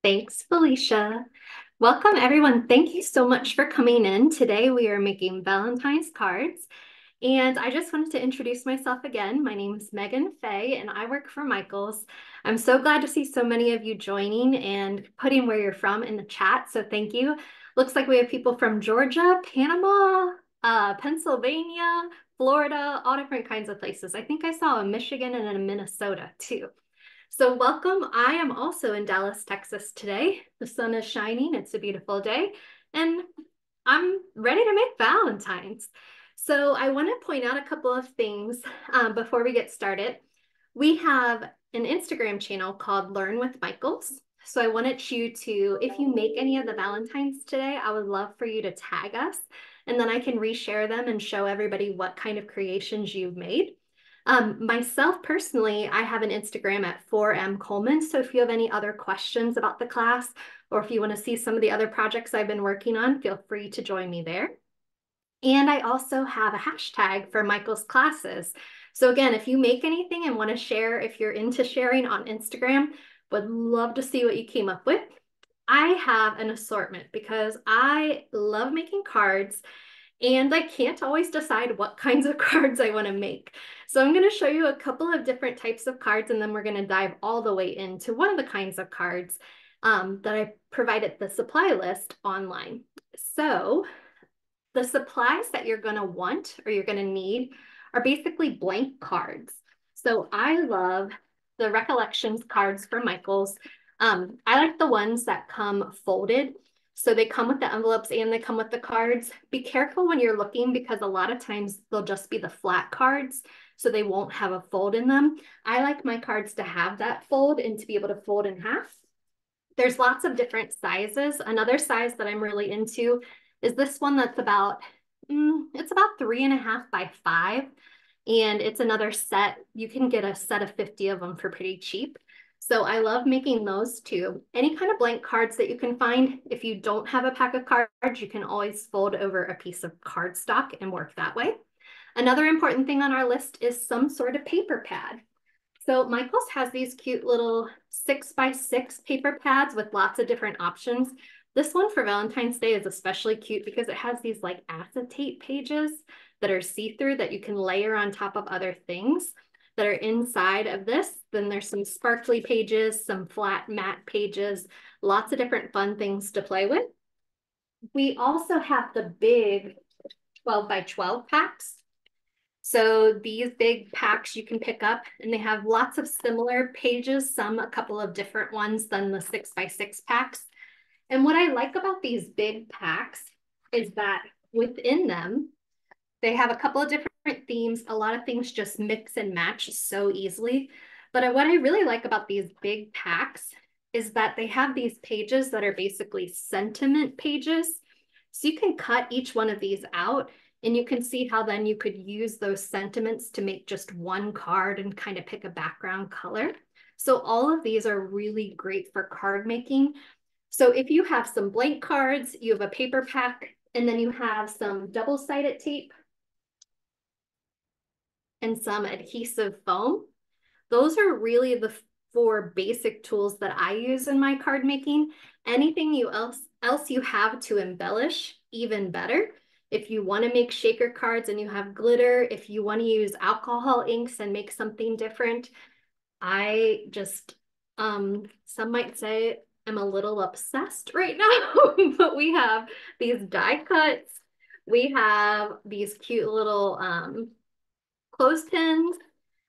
Thanks, Felicia. Welcome, everyone. Thank you so much for coming in. Today we are making Valentine's cards. And I just wanted to introduce myself again. My name is Meghan Fahey, and I work for Michaels. I'm so glad to see so many of you joining and putting where you're from in the chat. So thank you. Looks like we have people from Georgia, Panama, Pennsylvania, Florida, all different kinds of places. I think I saw a Michigan and a Minnesota too. So welcome. I am also in Dallas, Texas today. The sun is shining. It's a beautiful day. And I'm ready to make Valentines. So I want to point out a couple of things before we get started. We have an Instagram channel called Learn with Michaels. So I wanted you to, if you make any of the Valentines today, I would love for you to tag us, and then I can reshare them and show everybody what kind of creations you've made. Myself personally, I have an Instagram at 4M Coleman. So if you have any other questions about the class, or if you want to see some of the other projects I've been working on, feel free to join me there. And I also have a hashtag for Michael's classes. So again, if you make anything and want to share, if you're into sharing on Instagram, would love to see what you came up with. I have an assortment because I love making cards and I can't always decide what kinds of cards I want to make. So I'm going to show you a couple of different types of cards, and then we're going to dive all the way into one of the kinds of cards that I provided the supply list online. So the supplies that you're going to want or you're going to need are basically blank cards. So I love the Recollections cards from Michaels. I like the ones that come folded. So they come with the envelopes and they come with the cards. Be careful when you're looking because a lot of times they'll just be the flat cards, so they won't have a fold in them. I like my cards to have that fold and to be able to fold in half. There's lots of different sizes. Another size that I'm really into is this one that's about, it's about 3.5 by 5. And it's another set. You can get a set of 50 of them for pretty cheap. So I love making those too. Any kind of blank cards that you can find. If you don't have a pack of cards, you can always fold over a piece of cardstock and work that way. Another important thing on our list is some sort of paper pad. So Michaels has these cute little 6x6 paper pads with lots of different options. This one for Valentine's Day is especially cute because it has these like acetate pages that are see-through that you can layer on top of other things that are inside of this. Then there's some sparkly pages, some flat matte pages, lots of different fun things to play with. We also have the big 12 by 12 packs. So these big packs you can pick up, and they have lots of similar pages, some a couple of different ones than the 6x6 packs. And what I like about these big packs is that within them, they have a couple of different themes. A lot of things just mix and match so easily. But what I really like about these big packs is that they have these pages that are basically sentiment pages. So you can cut each one of these out, and you can see how then you could use those sentiments to make just one card and kind of pick a background color. So all of these are really great for card making. So if you have some blank cards, you have a paper pack, and then you have some double-sided tape and some adhesive foam, those are really the 4 basic tools that I use in my card making. Anything else you have to embellish, even better. If you want to make shaker cards and you have glitter, if you want to use alcohol inks and make something different, I just, some might say I'm a little obsessed right now, but we have these die cuts. We have these cute little clothespins.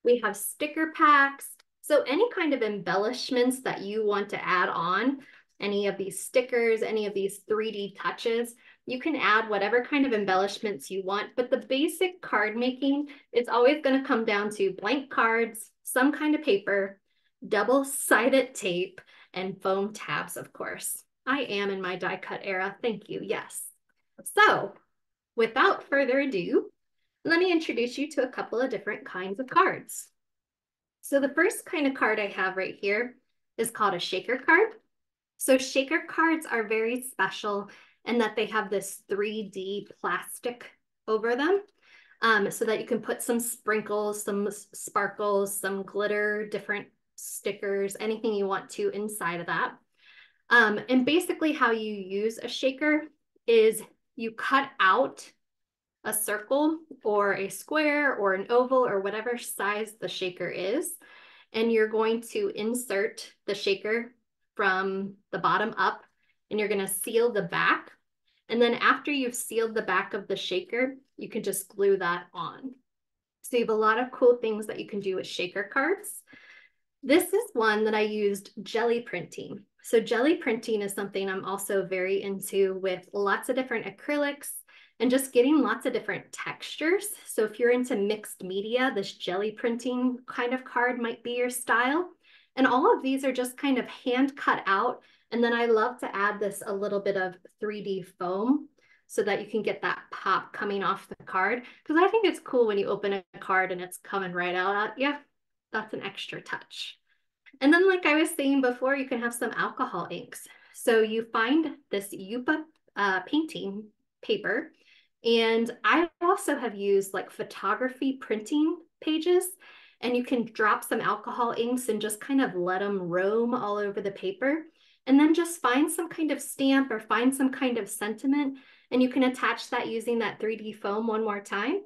We have sticker packs. So any kind of embellishments that you want to add on, any of these stickers, any of these 3D touches, you can add whatever kind of embellishments you want. But the basic card making is always going to come down to blank cards, some kind of paper, double-sided tape, and foam tabs, of course. I am in my die cut era. Thank you. Yes. So without further ado, let me introduce you to a couple of different kinds of cards. So the first kind of card I have right here is called a shaker card. So shaker cards are very special in that they have this 3D plastic over them, so that you can put some sprinkles, some sparkles, some glitter, different stickers, anything you want to inside of that. And basically how you use a shaker is you cut out a circle or a square or an oval or whatever size the shaker is, and you're going to insert the shaker from the bottom up, and you're going to seal the back. And then after you've sealed the back of the shaker, you can just glue that on. So you have a lot of cool things that you can do with shaker cards. This is one that I used jelly printing. So jelly printing is something I'm also very into, with lots of different acrylics and just getting lots of different textures. So if you're into mixed media, this jelly printing kind of card might be your style. And all of these are just kind of hand cut out. And then I love to add this a little bit of 3D foam so that you can get that pop coming off the card. Because I think it's cool when you open a card and it's coming right out at you. That's an extra touch. And then, like I was saying before, you can have some alcohol inks. So you find this Yupa painting paper, and I also have used like photography printing pages, and you can drop some alcohol inks and just kind of let them roam all over the paper. And then just find some kind of stamp or find some kind of sentiment, and you can attach that using that 3D foam one more time,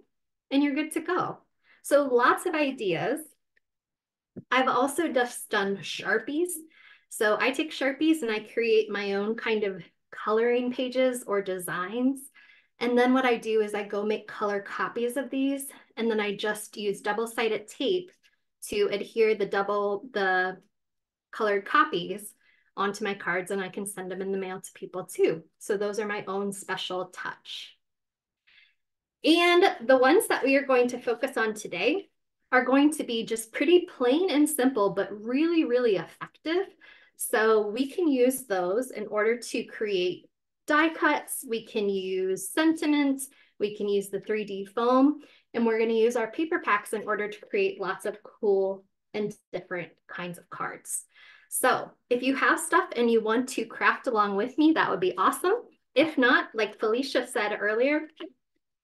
and you're good to go. So lots of ideas. I've also just done Sharpies. So I take Sharpies and I create my own kind of coloring pages or designs. And then what I do is I go make color copies of these, and then I just use double-sided tape to adhere the colored copies onto my cards, and I can send them in the mail to people too. So those are my own special touch. And the ones that we are going to focus on today are going to be just pretty plain and simple, but really, really effective. So we can use those in order to create die cuts. We can use sentiments. We can use the 3D foam, and we're going to use our paper packs in order to create lots of cool and different kinds of cards. So if you have stuff and you want to craft along with me, that would be awesome. If not, like Felicia said earlier,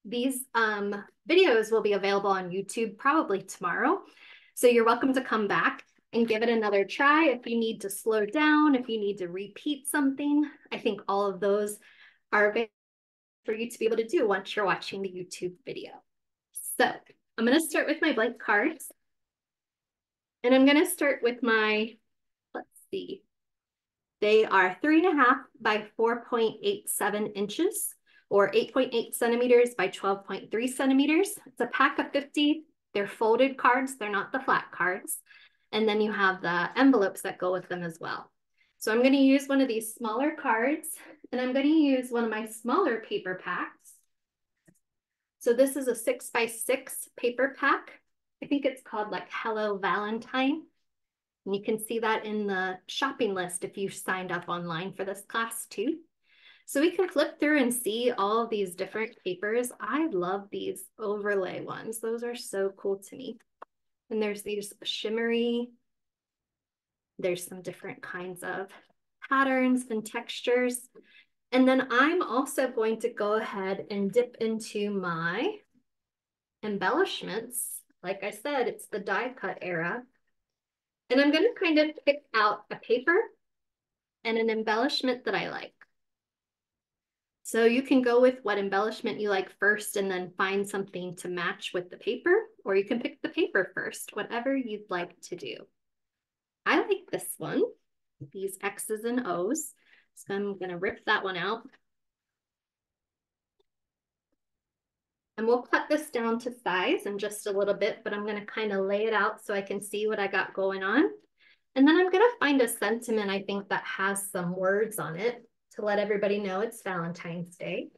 these videos will be available on YouTube probably tomorrow. So you're welcome to come back and give it another try. If you need to slow down, if you need to repeat something, I think all of those are available for you to be able to do once you're watching the YouTube video. So I'm going to start with my blank cards. And I'm going to start with my, let's see, they are 3.5 by 4.87 inches, or 8.8 centimeters by 12.3 centimeters. It's a pack of 50. They're folded cards. They're not the flat cards. And then you have the envelopes that go with them as well. So I'm going to use one of these smaller cards, and I'm going to use one of my smaller paper packs. So this is a 6 by 6 paper pack. I think it's called like Hello Valentine. And you can see that in the shopping list if you signed up online for this class too. So we can flip through and see all of these different papers. I love these overlay ones. Those are so cool to me. And there's these shimmery, there's some different kinds of patterns and textures. And then I'm also going to go ahead and dip into my embellishments. Like I said, it's the die cut era. And I'm going to kind of pick out a paper and an embellishment that I like. So you can go with what embellishment you like first and then find something to match with the paper, or you can pick the paper first, whatever you'd like to do. I like this one, these X's and O's. So I'm going to rip that one out. And we'll cut this down to size in just a little bit, but I'm going to kind of lay it out so I can see what I got going on. And then I'm going to find a sentiment, I think, that has some words on it to let everybody know it's Valentine's Day.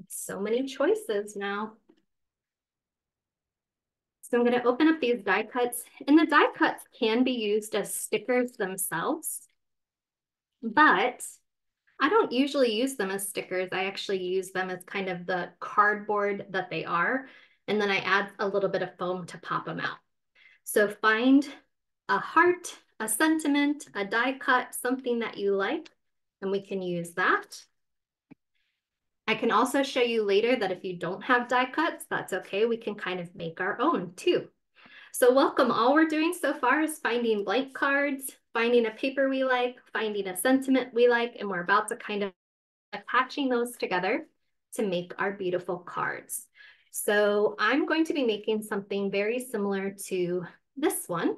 So many choices now. So I'm going to open up these die cuts, and the die cuts can be used as stickers themselves, but I don't usually use them as stickers. I actually use them as kind of the cardboard that they are, and then I add a little bit of foam to pop them out. So find a heart, a sentiment, a die cut, something that you like, and we can use that. I can also show you later that if you don't have die cuts, that's okay. We can kind of make our own too. So welcome. All we're doing so far is finding blank cards, finding a paper we like, finding a sentiment we like, and we're about to kind of attaching those together to make our beautiful cards. So I'm going to be making something very similar to this one.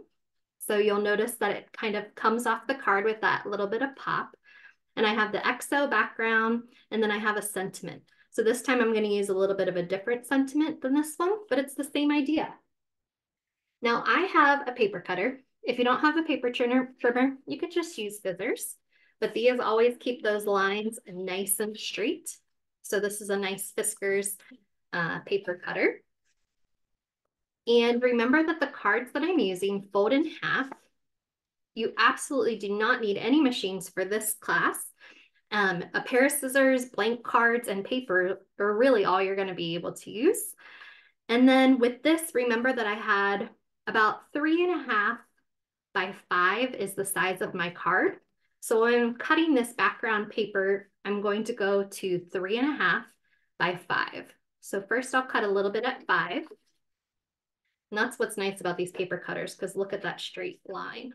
So you'll notice that it kind of comes off the card with that little bit of pop. And I have the XO background, and then I have a sentiment. So this time I'm going to use a little bit of a different sentiment than this one, but it's the same idea. Now I have a paper cutter. If you don't have a paper trimmer, you could just use scissors, but these always keep those lines nice and straight. So this is a nice Fiskars paper cutter. And remember that the cards that I'm using fold in half. You absolutely do not need any machines for this class. A pair of scissors, blank cards, and paper are really all you're going to be able to use. And then with this, remember that I had about 3.5 by 5 is the size of my card. So when I'm cutting this background paper, I'm going to go to 3.5 by 5. So first I'll cut a little bit at 5. And that's what's nice about these paper cutters, because look at that straight line.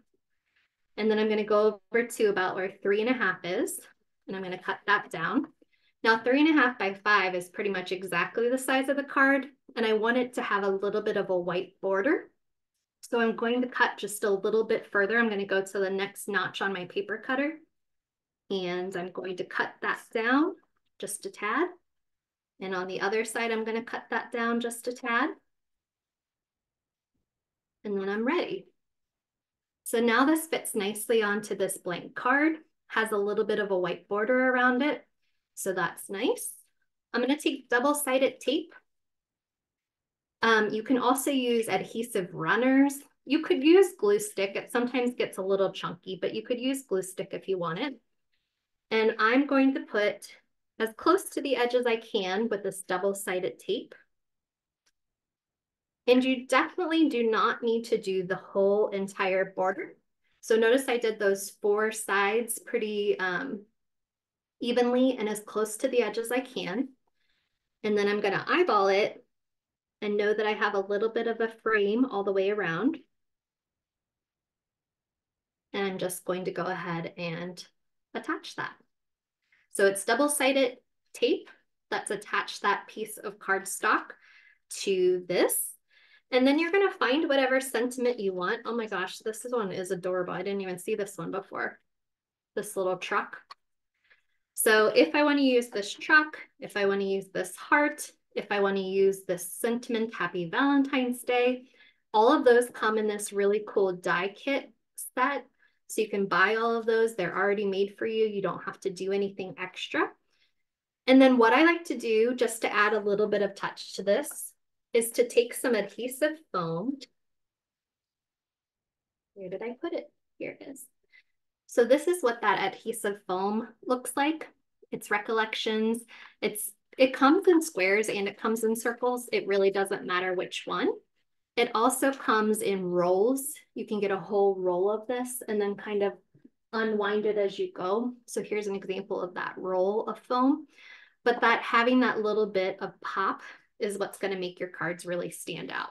And then I'm going to go over to about where 3.5 is, and I'm going to cut that down. Now 3.5 by 5 is pretty much exactly the size of the card, and I want it to have a little bit of a white border. So I'm going to cut just a little bit further. I'm going to go to the next notch on my paper cutter, and I'm going to cut that down just a tad. And on the other side, I'm going to cut that down just a tad. And then I'm ready. So now this fits nicely onto this blank card, has a little bit of a white border around it. So that's nice. I'm going to take double-sided tape. You can also use adhesive runners. You could use glue stick. It sometimes gets a little chunky, but you could use glue stick if you wanted. And I'm going to put as close to the edge as I can with this double-sided tape. And you definitely do not need to do the whole entire border. So notice I did those 4 sides pretty evenly and as close to the edge as I can. And then I'm going to eyeball it and know that I have a little bit of a frame all the way around. And I'm just going to go ahead and attach that. So it's double-sided tape that's attached that piece of cardstock to this. And then you're going to find whatever sentiment you want. Oh my gosh, this one is adorable. I didn't even see this one before. This little truck. So if I want to use this truck, if I want to use this heart, if I want to use this sentiment, Happy Valentine's Day, all of those come in this really cool die kit set. So you can buy all of those. They're already made for you. You don't have to do anything extra. And then what I like to do, just to add a little bit of touch to this, is to take some adhesive foam. Where did I put it? Here it is. So this is what that adhesive foam looks like. It's Recollections. It comes in squares and it comes in circles. It really doesn't matter which one. It also comes in rolls. You can get a whole roll of this and then kind of unwind it as you go. So here's an example of that roll of foam. But that having that little bit of pop is what's going to make your cards really stand out.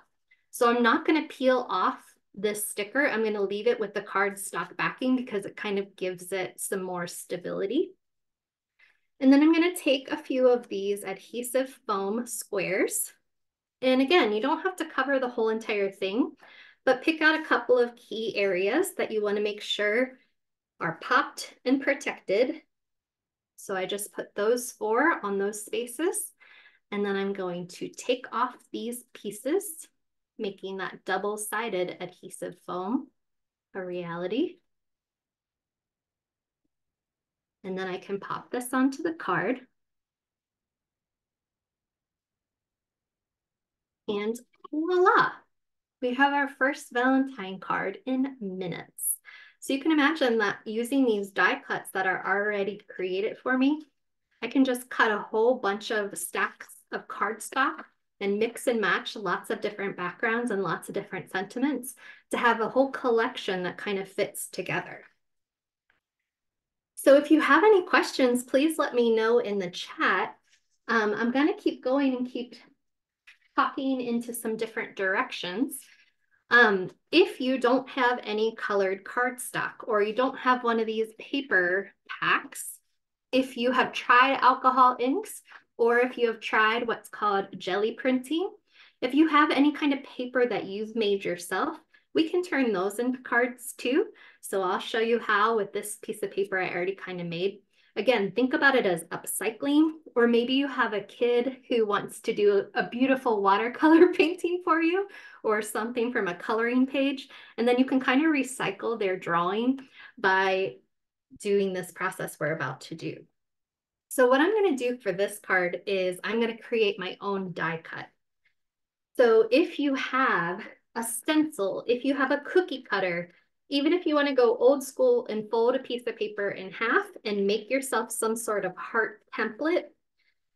So I'm not going to peel off this sticker. I'm going to leave it with the cardstock backing because it kind of gives it some more stability. And then I'm going to take a few of these adhesive foam squares. And again, you don't have to cover the whole entire thing, but pick out a couple of key areas that you want to make sure are popped and protected. So I just put those 4 on those spaces. And then I'm going to take off these pieces, making that double-sided adhesive foam a reality. And then I can pop this onto the card. And voila, we have our first Valentine card in minutes. So you can imagine that using these die cuts that are already created for me, I can just cut a whole bunch of stacks of cardstock and mix and match lots of different backgrounds and lots of different sentiments to have a whole collection that kind of fits together. So if you have any questions, please let me know in the chat. I'm going to keep going and keep talking into some different directions. If you don't have any colored cardstock or you don't have one of these paper packs, if you have tried alcohol inks or if you have tried what's called jelly printing, if you have any kind of paper that you've made yourself, we can turn those into cards too. So I'll show you how with this piece of paper I already kind of made. Again, think about it as upcycling, or maybe you have a kid who wants to do a beautiful watercolor painting for you or something from a coloring page, and then you can kind of recycle their drawing by doing this process we're about to do. So what I'm going to do for this card is I'm going to create my own die cut. So if you have a stencil, if you have a cookie cutter, even if you want to go old school and fold a piece of paper in half and make yourself some sort of heart template,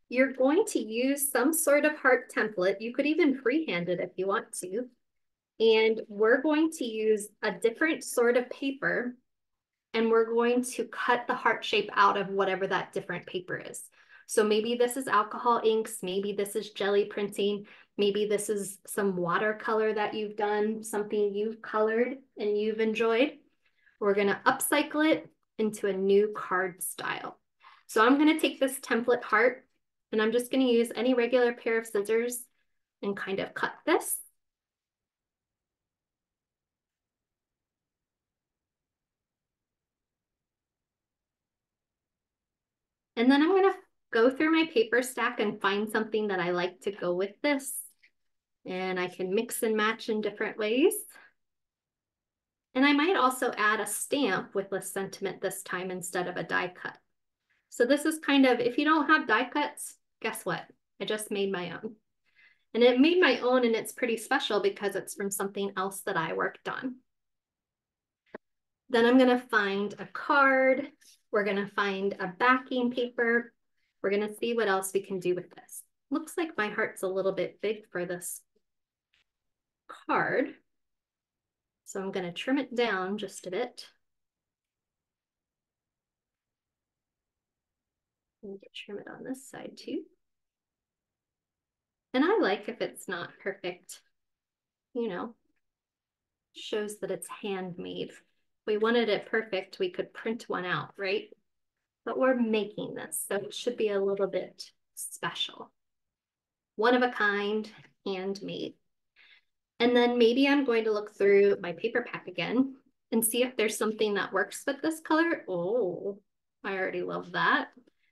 you're going to use some sort of heart template. You could even freehand it if you want to. And we're going to use a different sort of paper, and we're going to cut the heart shape out of whatever that different paper is. So maybe this is alcohol inks, maybe this is jelly printing, maybe this is some watercolor that you've done, something you've colored and you've enjoyed. We're gonna upcycle it into a new card style. So I'm gonna take this template heart and I'm just gonna use any regular pair of scissors and kind of cut this. And then I'm gonna go through my paper stack and find something that I like to go with this. And I can mix and match in different ways. And I might also add a stamp with a sentiment this time instead of a die cut. So this is kind of, if you don't have die cuts, guess what? I just made my own. And it made my own, and it's pretty special because it's from something else that I worked on. Then I'm gonna find a card. We're gonna find a backing paper. We're gonna see what else we can do with this. Looks like my heart's a little bit big for this card. So I'm gonna trim it down just a bit. And trim it on this side too. And I like if it's not perfect, you know, shows that it's handmade. If we wanted it perfect, we could print one out, right? But we're making this, so it should be a little bit special. One of a kind, handmade. And then maybe I'm going to look through my paper pack again and see if there's something that works with this color. Oh, I already love that.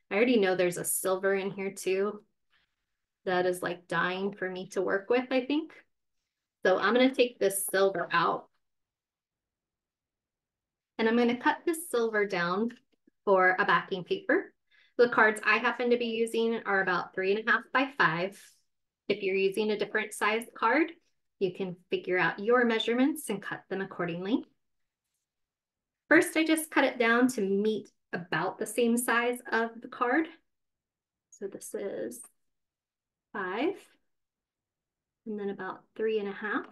I already know there's a silver in here too. That is like dying for me to work with, I think. So I'm gonna take this silver out and I'm gonna cut this silver down for a backing paper. The cards I happen to be using are about 3.5 by 5. If you're using a different size card, you can figure out your measurements and cut them accordingly. First, I just cut it down to meet about the same size of the card. So this is 5, and then about 3.5.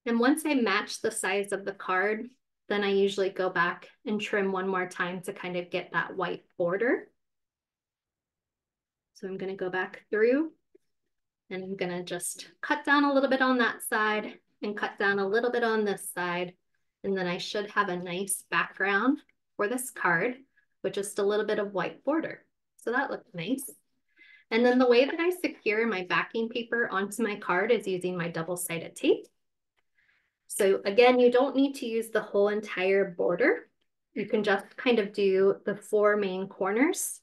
And once I match the size of the card, then I usually go back and trim one more time to kind of get that white border. So I'm gonna go back through and I'm gonna just cut down a little bit on that side and cut down a little bit on this side. And then I should have a nice background for this card with just a little bit of white border. So that looks nice. And then the way that I secure my backing paper onto my card is using my double-sided tape. So again, you don't need to use the whole entire border. You can just kind of do the 4 main corners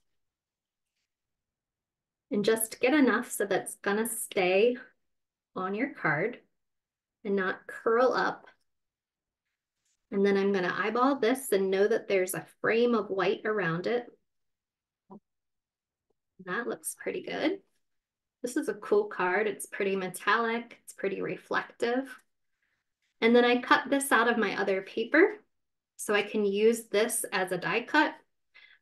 and just get enough so that's gonna stay on your card and not curl up. And then I'm gonna eyeball this and know that there's a frame of white around it. That looks pretty good. This is a cool card. It's pretty metallic, it's pretty reflective. And then I cut this out of my other paper so I can use this as a die cut.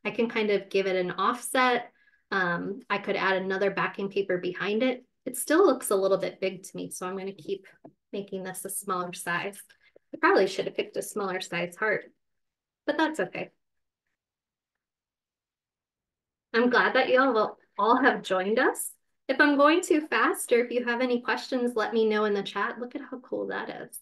I can kind of give it an offset. I could add another backing paper behind it. It still looks a little bit big to me, so I'm gonna keep making this a smaller size. I probably should have picked a smaller size heart, but that's okay. I'm glad that you all have joined us. If I'm going too fast or if you have any questions, let me know in the chat. Look at how cool that is.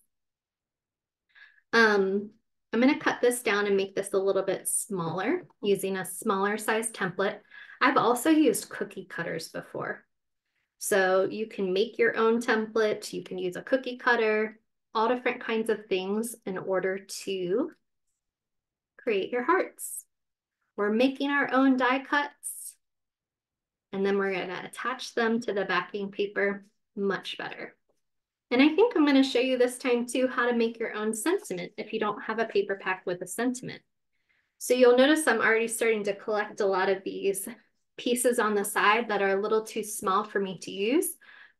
I'm going to cut this down and make this a little bit smaller using a smaller size template. I've also used cookie cutters before. So you can make your own template, you can use a cookie cutter, all different kinds of things in order to create your hearts. We're making our own die cuts, and then we're gonna attach them to the backing paper much better. And I think I'm gonna show you this time too how to make your own sentiment if you don't have a paper pack with a sentiment. So you'll notice I'm already starting to collect a lot of these pieces on the side that are a little too small for me to use,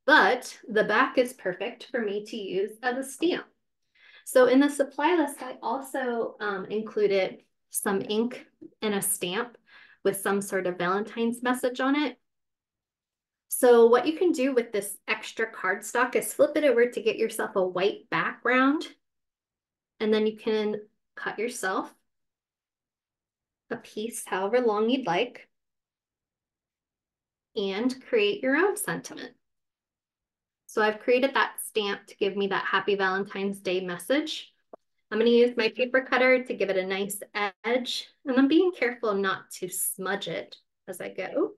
but the back is perfect for me to use as a stamp. So in the supply list, I also included some ink and a stamp with some sort of Valentine's message on it. So what you can do with this extra cardstock is flip it over to get yourself a white background, and then you can cut yourself a piece however long you'd like and create your own sentiment. So I've created that stamp to give me that Happy Valentine's Day message. I'm going to use my paper cutter to give it a nice edge, and I'm being careful not to smudge it as I go.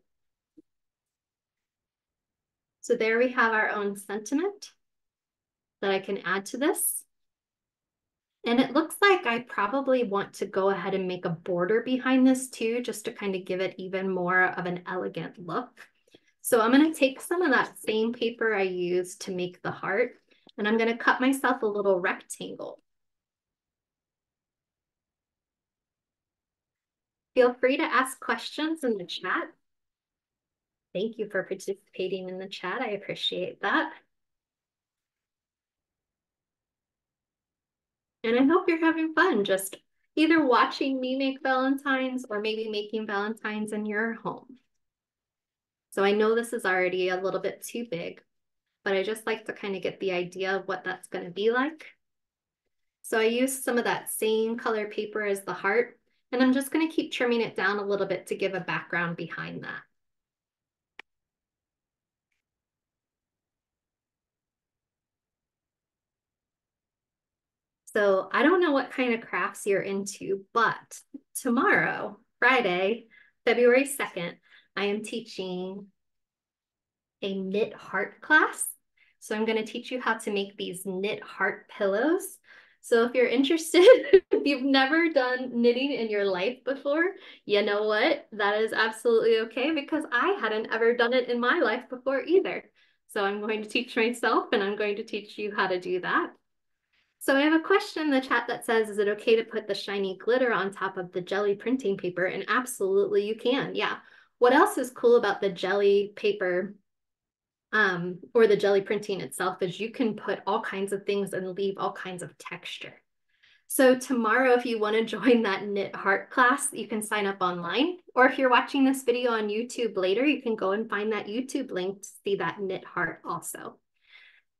So there we have our own sentiment that I can add to this. And it looks like I probably want to go ahead and make a border behind this too, just to kind of give it even more of an elegant look. So I'm going to take some of that same paper I used to make the heart, and I'm going to cut myself a little rectangle. Feel free to ask questions in the chat. Thank you for participating in the chat. I appreciate that. And I hope you're having fun just either watching me make Valentines or maybe making Valentines in your home. So I know this is already a little bit too big, but I just like to kind of get the idea of what that's going to be like. So I used some of that same color paper as the heart, and I'm just going to keep trimming it down a little bit to give a background behind that. So I don't know what kind of crafts you're into, but tomorrow, Friday, February 2nd, I am teaching a knit heart class. So I'm going to teach you how to make these knit heart pillows. So if you're interested, if you've never done knitting in your life before, you know what? That is absolutely okay, because I hadn't ever done it in my life before either. So I'm going to teach myself, and I'm going to teach you how to do that. So I have a question in the chat that says, is it okay to put the shiny glitter on top of the jelly printing paper? And absolutely you can, yeah. What else is cool about the jelly paper or the jelly printing itself is you can put all kinds of things and leave all kinds of texture. So tomorrow, if you want to join that knit heart class, you can sign up online. Or if you're watching this video on YouTube later, you can go and find that YouTube link to see that knit heart also.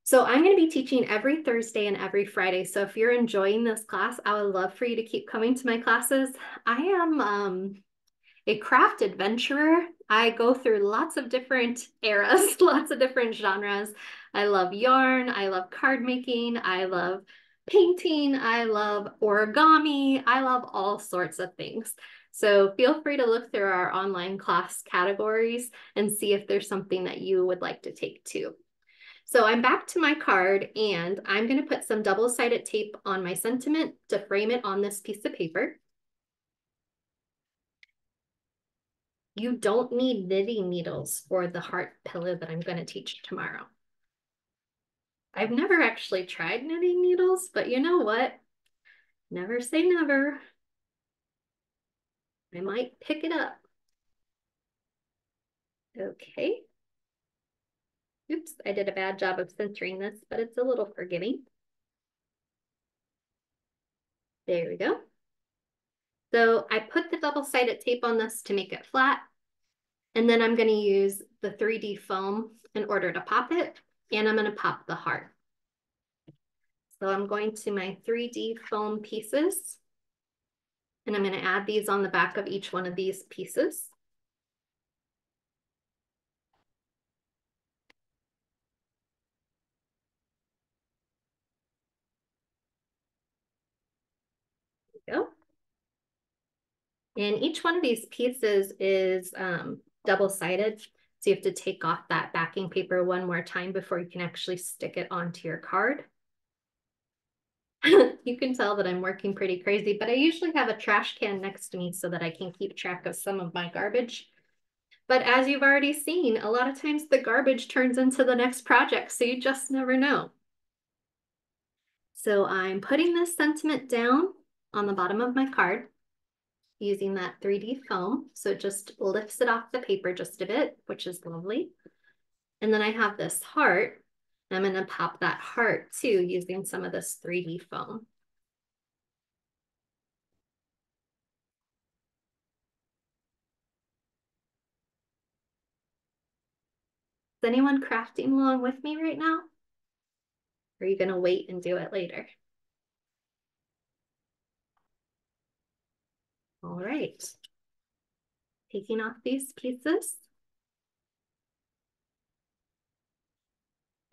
So I'm going to be teaching every Thursday and every Friday. So if you're enjoying this class, I would love for you to keep coming to my classes. I am a craft adventurer. I go through lots of different eras, lots of different genres. I love yarn. I love card making. I love painting. I love origami. I love all sorts of things. So feel free to look through our online class categories and see if there's something that you would like to take too. So I'm back to my card, and I'm going to put some double-sided tape on my sentiment to frame it on this piece of paper. You don't need knitting needles for the heart pillow that I'm going to teach tomorrow. I've never actually tried knitting needles, but you know what? Never say never. I might pick it up. Okay. Oops, I did a bad job of centering this, but it's a little forgiving. There we go. So I put the double-sided tape on this to make it flat, and then I'm going to use the 3D foam in order to pop it, and I'm going to pop the heart. So I'm going to my 3D foam pieces, and I'm going to add these on the back of each one of these pieces. go. And each one of these pieces is double-sided. So you have to take off that backing paper one more time before you can actually stick it onto your card. You can tell that I'm working pretty crazy, but I usually have a trash can next to me so that I can keep track of some of my garbage. But as you've already seen, a lot of times the garbage turns into the next project, so you just never know. So I'm putting this sentiment down on the bottom of my card using that 3D foam. So it just lifts it off the paper just a bit, which is lovely. And then I have this heart. I'm going to pop that heart too using some of this 3D foam. Is anyone crafting along with me right now? Or are you going to wait and do it later? All right. Taking off these pieces.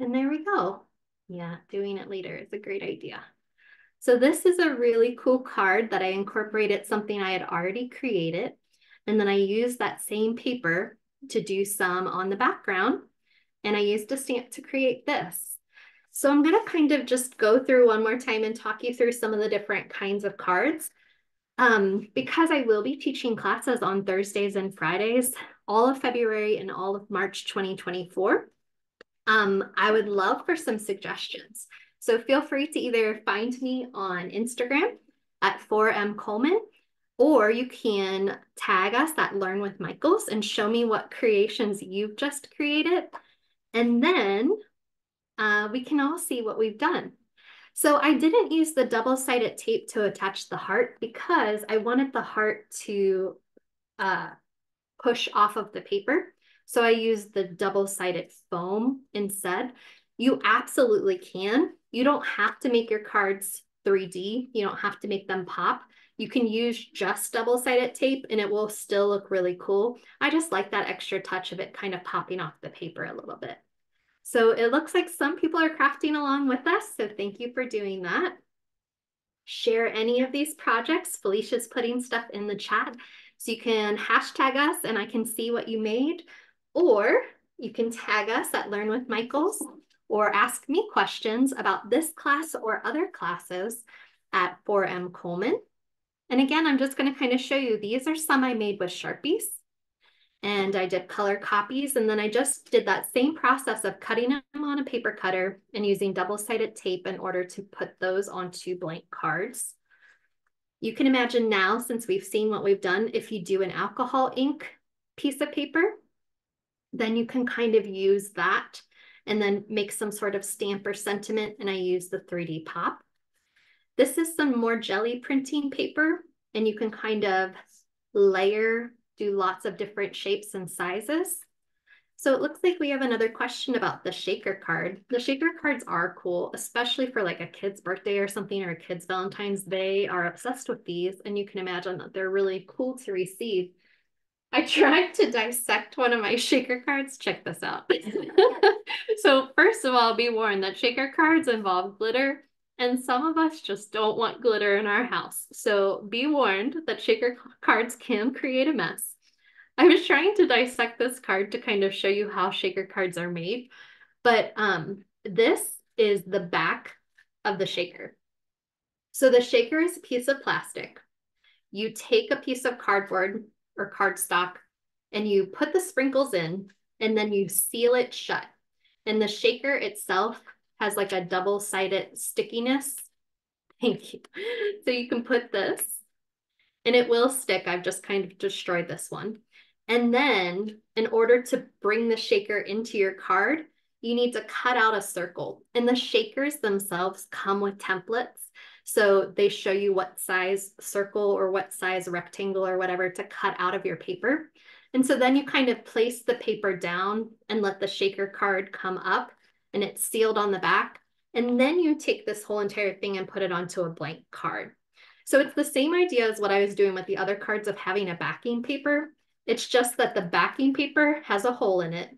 And there we go. Yeah, doing it later is a great idea. So this is a really cool card that I incorporated something I had already created. And then I used that same paper to do some on the background. And I used a stamp to create this. So I'm gonna kind of just go through one more time and talk you through some of the different kinds of cards. Because I will be teaching classes on Thursdays and Fridays, all of February and all of March 2024. I would love for some suggestions. So feel free to either find me on Instagram at 4M Coleman, or you can tag us at Learn with Michaels and show me what creations you've just created. And then we can all see what we've done. So I didn't use the double-sided tape to attach the heart because I wanted the heart to push off of the paper. So I used the double-sided foam instead. You absolutely can. You don't have to make your cards 3D. You don't have to make them pop. You can use just double-sided tape and it will still look really cool. I just like that extra touch of it kind of popping off the paper a little bit. So it looks like some people are crafting along with us. So thank you for doing that. Share any of these projects. Felicia's putting stuff in the chat. So you can hashtag us and I can see what you made, or you can tag us at Learn with Michaels or ask me questions about this class or other classes at 4M Coleman. And again, I'm just going to kind of show you, these are some I made with Sharpies. And I did color copies, and then I just did that same process of cutting them on a paper cutter and using double-sided tape in order to put those onto blank cards. You can imagine now, since we've seen what we've done, if you do an alcohol ink piece of paper, then you can kind of use that and then make some sort of stamp or sentiment, and I use the 3D pop. This is some more jelly printing paper, and you can kind of layer, do lots of different shapes and sizes. So it looks like we have another question about the shaker card. The shaker cards are cool, especially for like a kid's birthday or something, or a kid's Valentine's. They are obsessed with these, and you can imagine that they're really cool to receive. I tried to dissect one of my shaker cards. Check this out. So first of all, be warned that shaker cards involve glitter, and some of us just don't want glitter in our house. So be warned that shaker cards can create a mess. I was trying to dissect this card to kind of show you how shaker cards are made, but this is the back of the shaker. So the shaker is a piece of plastic. You take a piece of cardboard or cardstock and you put the sprinkles in and then you seal it shut. And the shaker itself has like a double-sided stickiness. Thank you. So you can put this and it will stick. I've just kind of destroyed this one. And then in order to bring the shaker into your card, you need to cut out a circle. And the shakers themselves come with templates. So they show you what size circle or what size rectangle or whatever to cut out of your paper. And so then you kind of place the paper down and let the shaker card come up and it's sealed on the back. And then you take this whole entire thing and put it onto a blank card. So it's the same idea as what I was doing with the other cards of having a backing paper. It's just that the backing paper has a hole in it.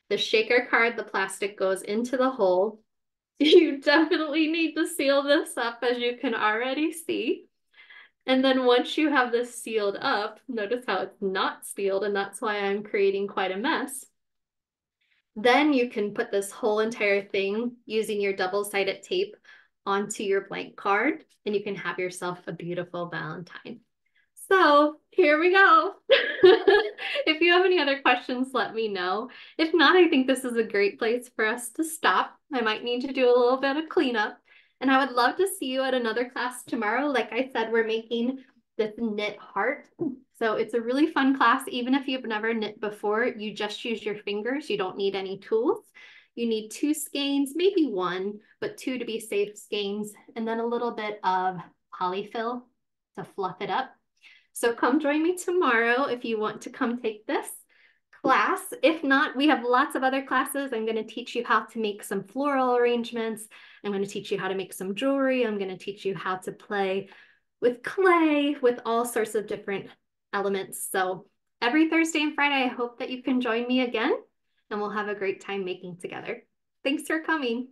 The shaker card, the plastic goes into the hole. You definitely need to seal this up, as you can already see. And then once you have this sealed up, notice how it's not sealed, and that's why I'm creating quite a mess. Then you can put this whole entire thing using your double-sided tape onto your blank card, and you can have yourself a beautiful Valentine. So here we go. If you have any other questions, let me know. If not, I think this is a great place for us to stop. I might need to do a little bit of cleanup. And I would love to see you at another class tomorrow. Like I said, we're making this knit heart. So it's a really fun class. Even if you've never knit before, you just use your fingers. You don't need any tools. You need 2 skeins, maybe 1, but 2 to be safe skeins, and then a little bit of polyfill to fluff it up. So come join me tomorrow if you want to come take this class. If not, we have lots of other classes. I'm going to teach you how to make some floral arrangements. I'm going to teach you how to make some jewelry. I'm going to teach you how to play with clay, with all sorts of different elements. So every Thursday and Friday, I hope that you can join me again, and we'll have a great time making together. Thanks for coming.